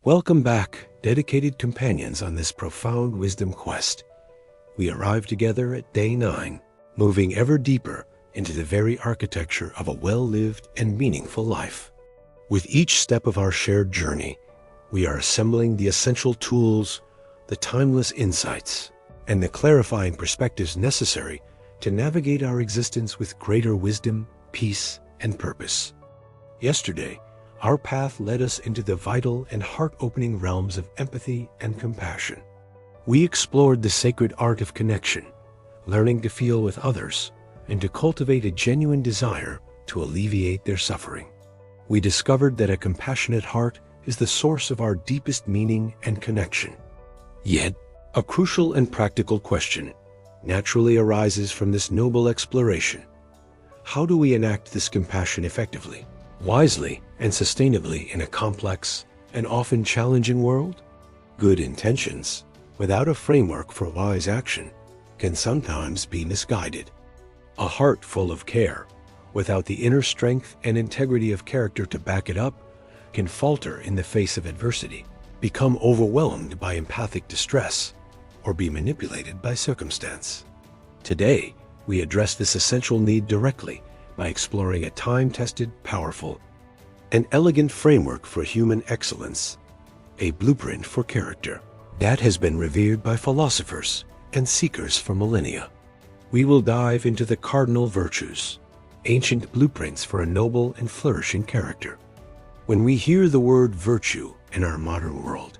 Welcome back, dedicated companions on this profound wisdom quest. We arrive together at day 9, moving ever deeper into the very architecture of a well-lived and meaningful life. With each step of our shared journey, we are assembling the essential tools, the timeless insights, and the clarifying perspectives necessary to navigate our existence with greater wisdom, peace, and purpose. Yesterday, our path led us into the vital and heart-opening realms of empathy and compassion. We explored the sacred art of connection, learning to feel with others and to cultivate a genuine desire to alleviate their suffering. We discovered that a compassionate heart is the source of our deepest meaning and connection. Yet, a crucial and practical question naturally arises from this noble exploration. How do we enact this compassion effectively, wisely, and sustainably in a complex and often challenging world? Good intentions, without a framework for wise action, can sometimes be misguided. A heart full of care, without the inner strength and integrity of character to back it up, can falter in the face of adversity, become overwhelmed by empathic distress, or be manipulated by circumstance. Today, we address this essential need directly by exploring a time-tested, powerful, and elegant framework for human excellence, a blueprint for character that has been revered by philosophers and seekers for millennia. We will dive into the cardinal virtues, ancient blueprints for a noble and flourishing character. When we hear the word virtue in our modern world,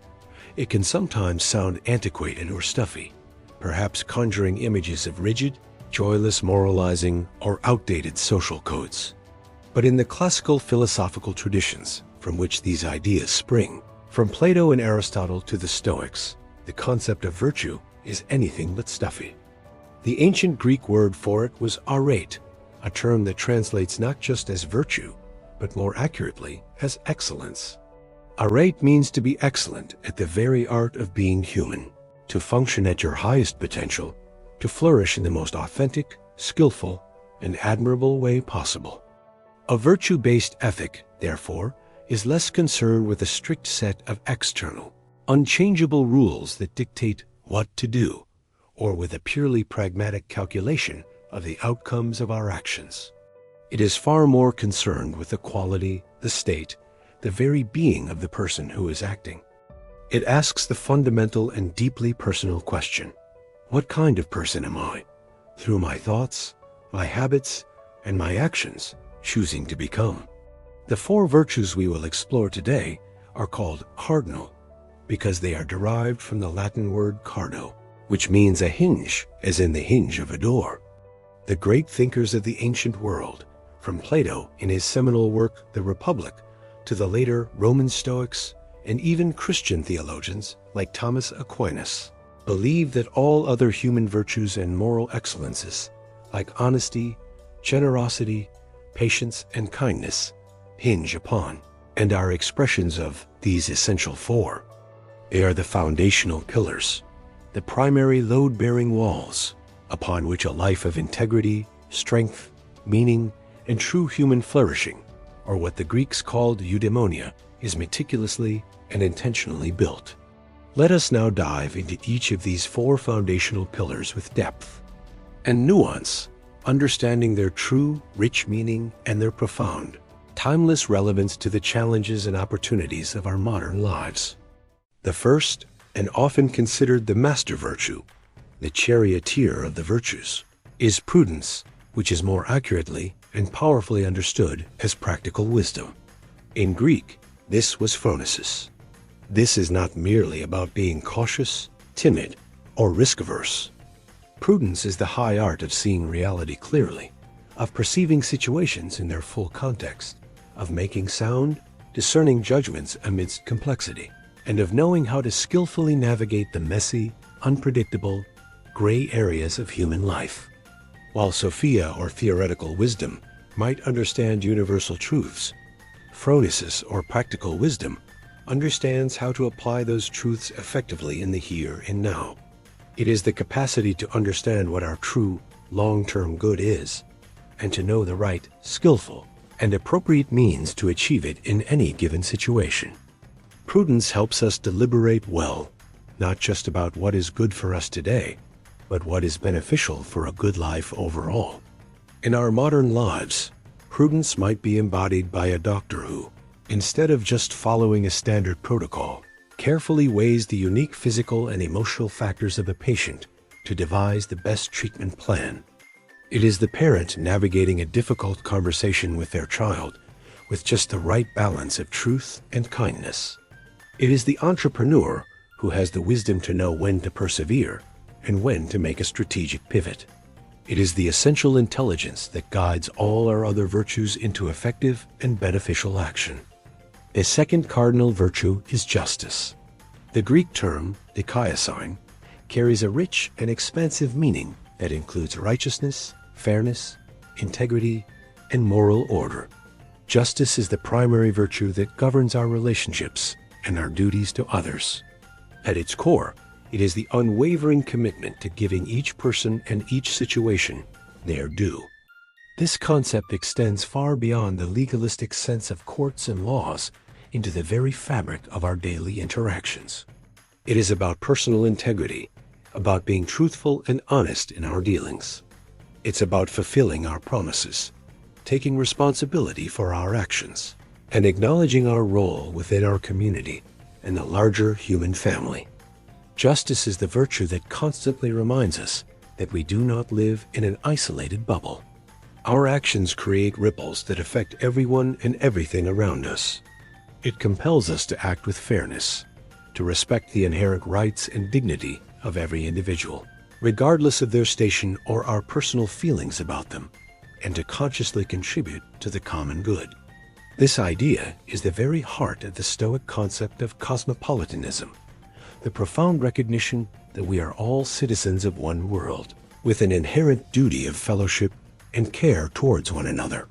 it can sometimes sound antiquated or stuffy, perhaps conjuring images of rigid, joyless moralizing or outdated social codes. But in the classical philosophical traditions from which these ideas spring, from Plato and Aristotle to the Stoics, the concept of virtue is anything but stuffy. The ancient Greek word for it was arête, a term that translates not just as virtue, but more accurately as excellence. Arête means to be excellent at the very art of being human, to function at your highest potential, to flourish in the most authentic, skillful, and admirable way possible. A virtue-based ethic, therefore, is less concerned with a strict set of external, unchangeable rules that dictate what to do, or with a purely pragmatic calculation of the outcomes of our actions. It is far more concerned with the quality, the state, the very being of the person who is acting. It asks the fundamental and deeply personal question: what kind of person am I, through my thoughts, my habits, and my actions, choosing to become? The 4 virtues we will explore today are called cardinal because they are derived from the Latin word cardo, which means a hinge, as in the hinge of a door. The great thinkers of the ancient world, from Plato in his seminal work The Republic, to the later Roman Stoics, and even Christian theologians like Thomas Aquinas, believe that all other human virtues and moral excellences, like honesty, generosity, patience, and kindness, hinge upon and are expressions of these essential 4. They are the foundational pillars, the primary load-bearing walls upon which a life of integrity, strength, meaning, and true human flourishing, or what the Greeks called Eudaimonia, is meticulously and intentionally built. Let us now dive into each of these 4 foundational pillars with depth and nuance, understanding their true, rich meaning and their profound, timeless relevance to the challenges and opportunities of our modern lives. The first, and often considered the master virtue, the charioteer of the virtues, is prudence, which is more accurately and powerfully understood as practical wisdom. In Greek, this was phronesis. This is not merely about being cautious, timid, or risk-averse. Prudence is the high art of seeing reality clearly, of perceiving situations in their full context, of making sound, discerning judgments amidst complexity, and of knowing how to skillfully navigate the messy, unpredictable, gray areas of human life. While Sophia or theoretical wisdom might understand universal truths, phronesis or practical wisdom understands how to apply those truths effectively in the here and now. It is the capacity to understand what our true, long-term good is, and to know the right, skillful, and appropriate means to achieve it in any given situation. Prudence helps us deliberate well, not just about what is good for us today, but what is beneficial for a good life overall. In our modern lives, prudence might be embodied by a doctor who, instead of just following a standard protocol, carefully weighs the unique physical and emotional factors of a patient to devise the best treatment plan. It is the parent navigating a difficult conversation with their child with just the right balance of truth and kindness. It is the entrepreneur who has the wisdom to know when to persevere and when to make a strategic pivot. It is the essential intelligence that guides all our other virtues into effective and beneficial action. The second cardinal virtue is justice. The Greek term, dikaiosine, carries a rich and expansive meaning that includes righteousness, fairness, integrity, and moral order. Justice is the primary virtue that governs our relationships and our duties to others. At its core, it is the unwavering commitment to giving each person and each situation their due. This concept extends far beyond the legalistic sense of courts and laws into the very fabric of our daily interactions. It is about personal integrity, about being truthful and honest in our dealings. It's about fulfilling our promises, taking responsibility for our actions, and acknowledging our role within our community and the larger human family. Justice is the virtue that constantly reminds us that we do not live in an isolated bubble. Our actions create ripples that affect everyone and everything around us. It compels us to act with fairness, to respect the inherent rights and dignity of every individual, regardless of their station or our personal feelings about them, and to consciously contribute to the common good. This idea is the very heart of the Stoic concept of cosmopolitanism, the profound recognition that we are all citizens of one world, with an inherent duty of fellowship and care towards one another.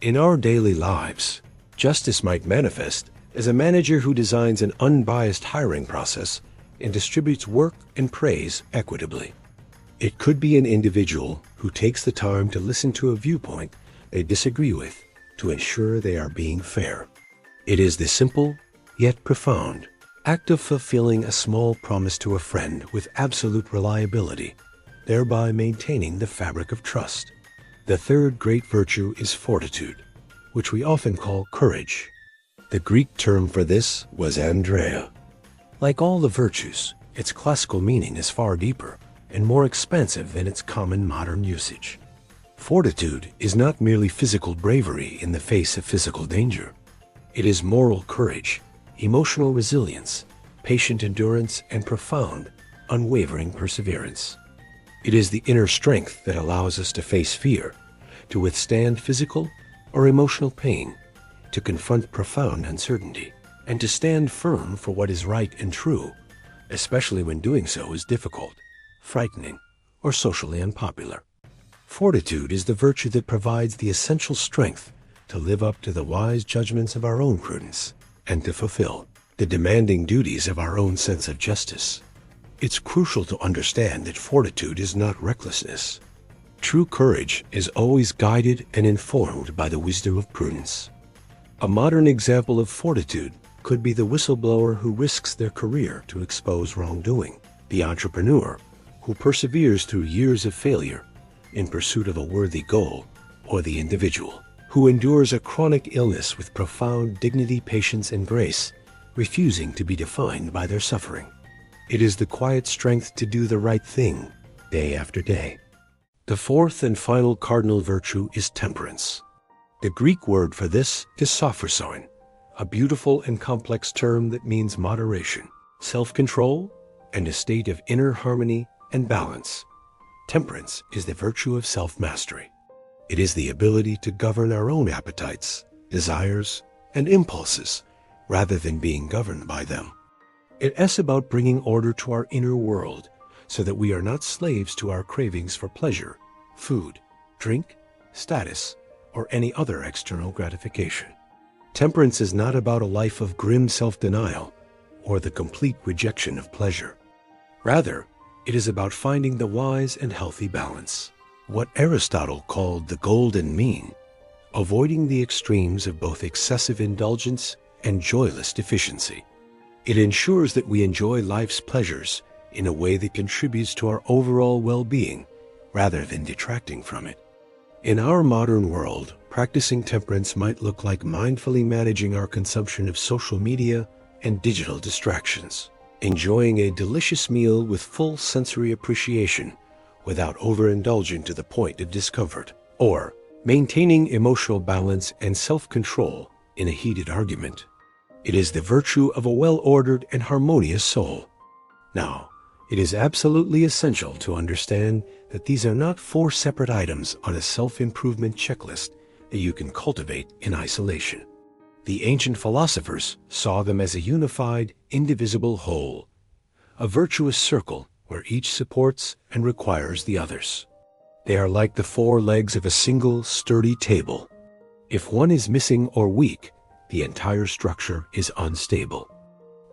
In our daily lives, justice might manifest as a manager who designs an unbiased hiring process and distributes work and praise equitably. It could be an individual who takes the time to listen to a viewpoint they disagree with to ensure they are being fair. It is the simple, yet profound, act of fulfilling a small promise to a friend with absolute reliability, thereby maintaining the fabric of trust. The third great virtue is fortitude, which we often call courage. The Greek term for this was andreia. Like all the virtues, its classical meaning is far deeper and more expansive than its common modern usage. Fortitude is not merely physical bravery in the face of physical danger. It is moral courage, emotional resilience, patient endurance, and profound, unwavering perseverance. It is the inner strength that allows us to face fear, to withstand physical or emotional pain, to confront profound uncertainty, and to stand firm for what is right and true, especially when doing so is difficult, frightening, or socially unpopular. Fortitude is the virtue that provides the essential strength to live up to the wise judgments of our own prudence and to fulfill the demanding duties of our own sense of justice. It's crucial to understand that fortitude is not recklessness. True courage is always guided and informed by the wisdom of prudence. A modern example of fortitude could be the whistleblower who risks their career to expose wrongdoing, the entrepreneur who perseveres through years of failure in pursuit of a worthy goal, or the individual who endures a chronic illness with profound dignity, patience, and grace, refusing to be defined by their suffering. It is the quiet strength to do the right thing day after day. The fourth and final cardinal virtue is temperance. The Greek word for this is sophrosoin, a beautiful and complex term that means moderation, self-control, and a state of inner harmony and balance. Temperance is the virtue of self-mastery. It is the ability to govern our own appetites, desires, and impulses rather than being governed by them. It is about bringing order to our inner world so that we are not slaves to our cravings for pleasure, food, drink, status, or any other external gratification. Temperance is not about a life of grim self-denial or the complete rejection of pleasure. Rather, it is about finding the wise and healthy balance, what Aristotle called the golden mean, avoiding the extremes of both excessive indulgence and joyless deficiency. It ensures that we enjoy life's pleasures in a way that contributes to our overall well-being rather than detracting from it. In our modern world, practicing temperance might look like mindfully managing our consumption of social media and digital distractions, enjoying a delicious meal with full sensory appreciation without overindulging to the point of discomfort, or maintaining emotional balance and self-control in a heated argument. It is the virtue of a well-ordered and harmonious soul. Now, it is absolutely essential to understand that these are not four separate items on a self-improvement checklist that you can cultivate in isolation. The ancient philosophers saw them as a unified, indivisible whole, a virtuous circle where each supports and requires the others. They are like the four legs of a single, sturdy table. If one is missing or weak, the entire structure is unstable.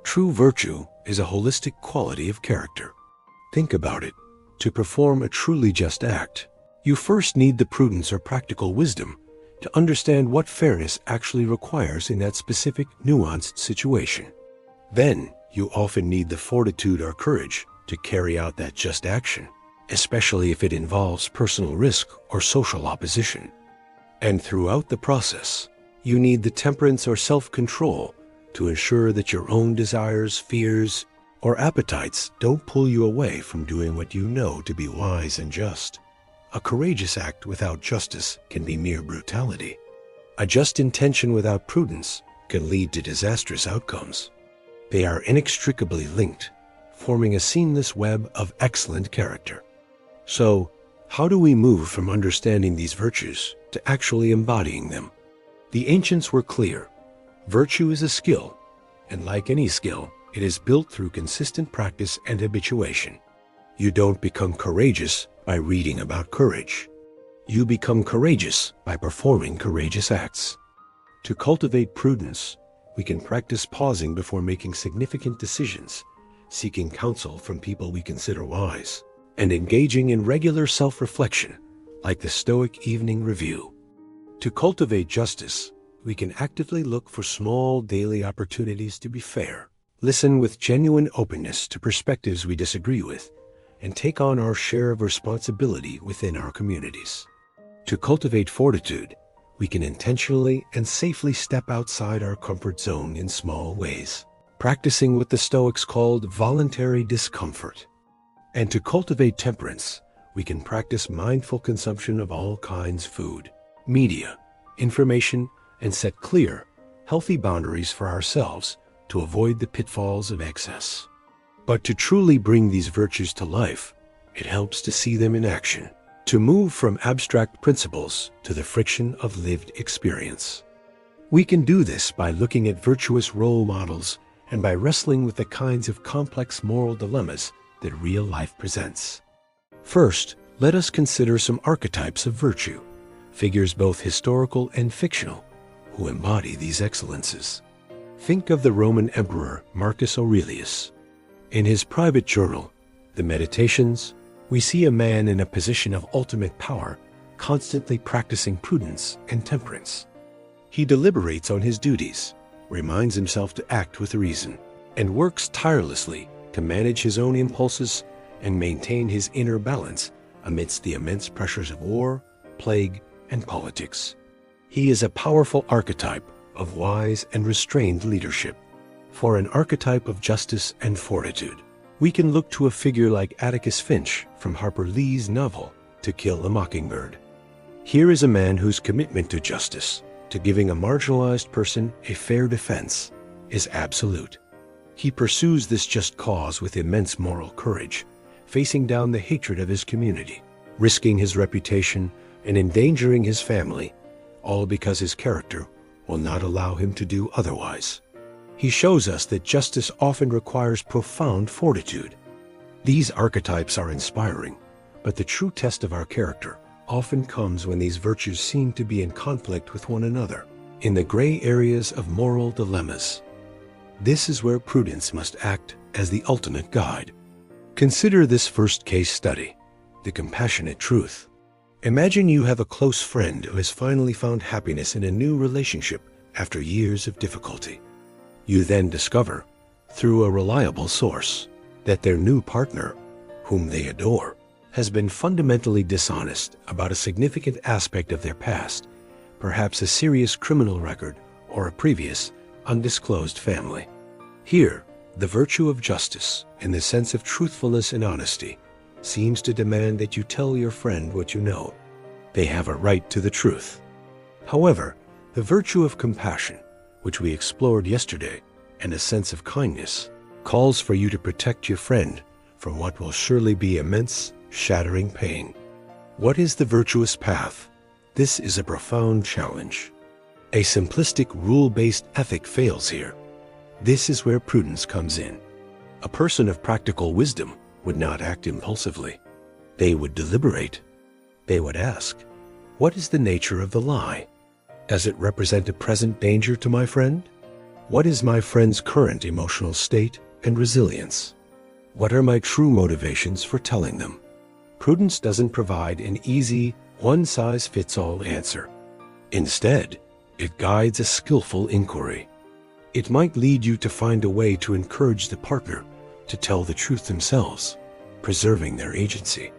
True virtue is a holistic quality of character. Think about it. To perform a truly just act, you first need the prudence or practical wisdom to understand what fairness actually requires in that specific, nuanced situation. Then, you often need the fortitude or courage to carry out that just action, especially if it involves personal risk or social opposition. And throughout the process, you need the temperance or self-control to ensure that your own desires, fears, or appetites don't pull you away from doing what you know to be wise and just. A courageous act without justice can be mere brutality. A just intention without prudence can lead to disastrous outcomes. They are inextricably linked, forming a seamless web of excellent character. So, how do we move from understanding these virtues to actually embodying them? The ancients were clear. Virtue is a skill, and like any skill, it is built through consistent practice and habituation. You don't become courageous by reading about courage. You become courageous by performing courageous acts. To cultivate prudence, we can practice pausing before making significant decisions, seeking counsel from people we consider wise, and engaging in regular self-reflection, like the Stoic evening review. To cultivate justice, we can actively look for small daily opportunities to be fair, listen with genuine openness to perspectives we disagree with, and take on our share of responsibility within our communities. To cultivate fortitude, we can intentionally and safely step outside our comfort zone in small ways, practicing what the Stoics called voluntary discomfort. And to cultivate temperance, we can practice mindful consumption of all kinds of food, media, information, and set clear, healthy boundaries for ourselves to avoid the pitfalls of excess. But to truly bring these virtues to life, it helps to see them in action, to move from abstract principles to the friction of lived experience. We can do this by looking at virtuous role models and by wrestling with the kinds of complex moral dilemmas that real life presents. First, let us consider some archetypes of virtue, figures both historical and fictional, who embody these excellences. Think of the Roman Emperor Marcus Aurelius. In his private journal, the Meditations, we see a man in a position of ultimate power, constantly practicing prudence and temperance. He deliberates on his duties, reminds himself to act with reason, and works tirelessly to manage his own impulses and maintain his inner balance amidst the immense pressures of war, plague, and politics. He is a powerful archetype of wise and restrained leadership. For an archetype of justice and fortitude, we can look to a figure like Atticus Finch from Harper Lee's novel To Kill a Mockingbird. Here is a man whose commitment to justice, to giving a marginalized person a fair defense, is absolute. He pursues this just cause with immense moral courage, facing down the hatred of his community, risking his reputation and endangering his family, all because his character will not allow him to do otherwise. He shows us that justice often requires profound fortitude. These archetypes are inspiring, but the true test of our character often comes when these virtues seem to be in conflict with one another, in the gray areas of moral dilemmas. This is where prudence must act as the ultimate guide. Consider this first case study, the compassionate truth. Imagine you have a close friend who has finally found happiness in a new relationship after years of difficulty. You then discover through a reliable source that their new partner, whom they adore, has been fundamentally dishonest about a significant aspect of their past, perhaps a serious criminal record or a previous undisclosed family. Here, the virtue of justice, in the sense of truthfulness and honesty, seems to demand that you tell your friend what you know. They have a right to the truth. However, the virtue of compassion, which we explored yesterday, and a sense of kindness, calls for you to protect your friend from what will surely be immense, shattering pain. What is the virtuous path? This is a profound challenge. A simplistic rule-based ethic fails here. This is where prudence comes in. A person of practical wisdom would not act impulsively. They would deliberate. They would ask, what is the nature of the lie? Does it represent a present danger to my friend? What is my friend's current emotional state and resilience? What are my true motivations for telling them? Prudence doesn't provide an easy, one-size-fits-all answer. Instead, it guides a skillful inquiry. It might lead you to find a way to encourage the partner to tell the truth themselves, preserving their agency.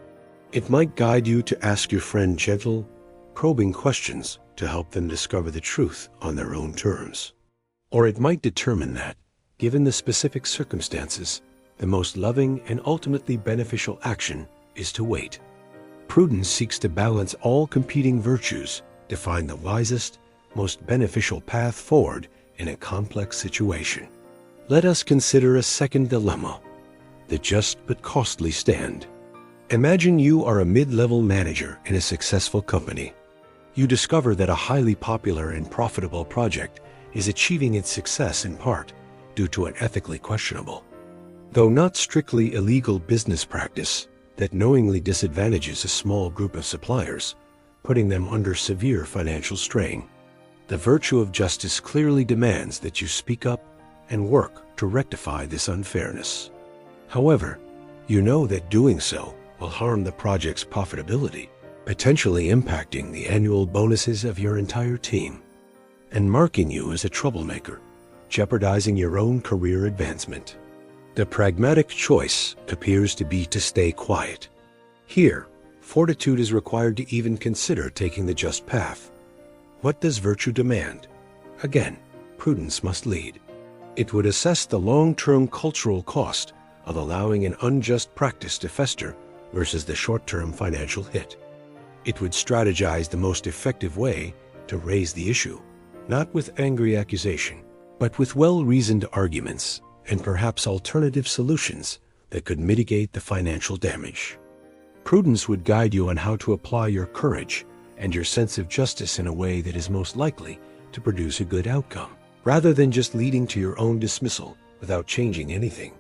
It might guide you to ask your friend gentle, probing questions to help them discover the truth on their own terms. Or it might determine that, given the specific circumstances, the most loving and ultimately beneficial action is to wait. Prudence seeks to balance all competing virtues to find the wisest, most beneficial path forward in a complex situation. Let us consider a second dilemma, the just but costly stand. Imagine you are a mid-level manager in a successful company. You discover that a highly popular and profitable project is achieving its success in part due to an ethically questionable, though not strictly illegal business practice that knowingly disadvantages a small group of suppliers, putting them under severe financial strain. The virtue of justice clearly demands that you speak up and work to rectify this unfairness. However, you know that doing so will harm the project's profitability, potentially impacting the annual bonuses of your entire team, and marking you as a troublemaker, jeopardizing your own career advancement. The pragmatic choice appears to be to stay quiet. Here, fortitude is required to even consider taking the just path. What does virtue demand? Again, prudence must lead. It would assess the long-term cultural cost of allowing an unjust practice to fester versus the short-term financial hit. It would strategize the most effective way to raise the issue, not with angry accusation, but with well-reasoned arguments and perhaps alternative solutions that could mitigate the financial damage. Prudence would guide you on how to apply your courage and your sense of justice in a way that is most likely to produce a good outcome, rather than just leading to your own dismissal without changing anything.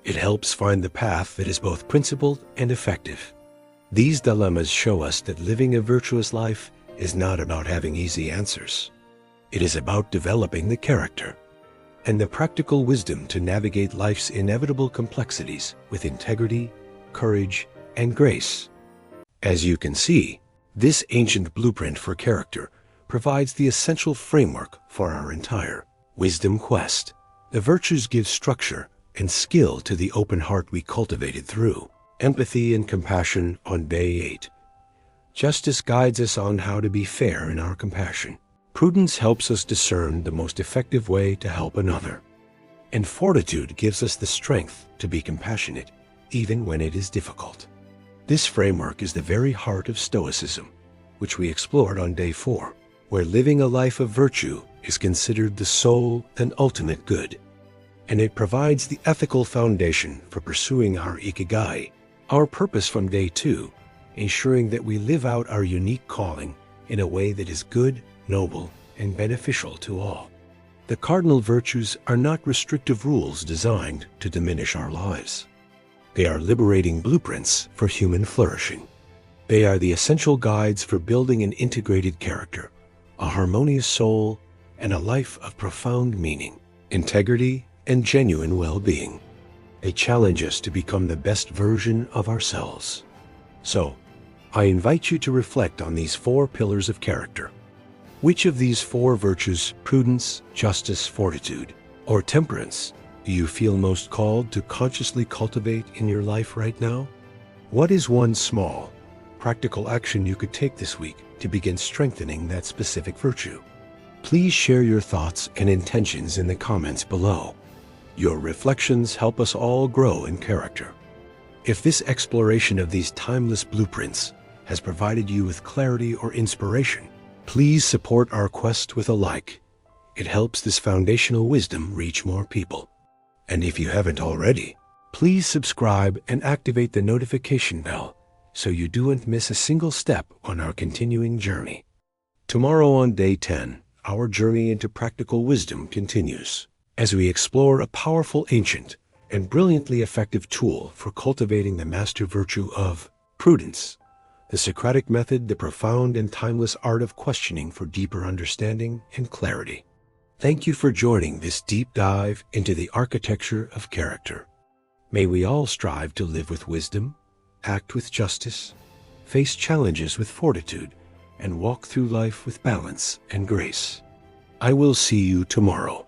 It helps find the path that is both principled and effective. These dilemmas show us that living a virtuous life is not about having easy answers. It is about developing the character and the practical wisdom to navigate life's inevitable complexities with integrity, courage, and grace. As you can see, this ancient blueprint for character provides the essential framework for our entire wisdom quest. The virtues give structure and skill to the open heart we cultivated through empathy and compassion on day 8. Justice guides us on how to be fair in our compassion. Prudence helps us discern the most effective way to help another. And fortitude gives us the strength to be compassionate, even when it is difficult. This framework is the very heart of Stoicism, which we explored on day 4, where living a life of virtue is considered the sole and ultimate good. And it provides the ethical foundation for pursuing our ikigai, our purpose from day 2, ensuring that we live out our unique calling in a way that is good, noble, and beneficial to all. The cardinal virtues are not restrictive rules designed to diminish our lives. They are liberating blueprints for human flourishing. They are the essential guides for building an integrated character, a harmonious soul, and a life of profound meaning, integrity, and genuine well-being. They challenge us to become the best version of ourselves. So, I invite you to reflect on these 4 pillars of character. Which of these 4 virtues, prudence, justice, fortitude, or temperance, Do you feel most called to consciously cultivate in your life right now? What is one small, practical action you could take this week to begin strengthening that specific virtue? Please share your thoughts and intentions in the comments below. Your reflections help us all grow in character. If this exploration of these timeless blueprints has provided you with clarity or inspiration, please support our quest with a like. It helps this foundational wisdom reach more people. And if you haven't already, please subscribe and activate the notification bell so you don't miss a single step on our continuing journey. Tomorrow on day 10, our journey into practical wisdom continues as we explore a powerful, ancient, and brilliantly effective tool for cultivating the master virtue of prudence, the Socratic method, the profound and timeless art of questioning for deeper understanding and clarity. Thank you for joining this deep dive into the architecture of character. May we all strive to live with wisdom, act with justice, face challenges with fortitude, and walk through life with balance and grace. I will see you tomorrow.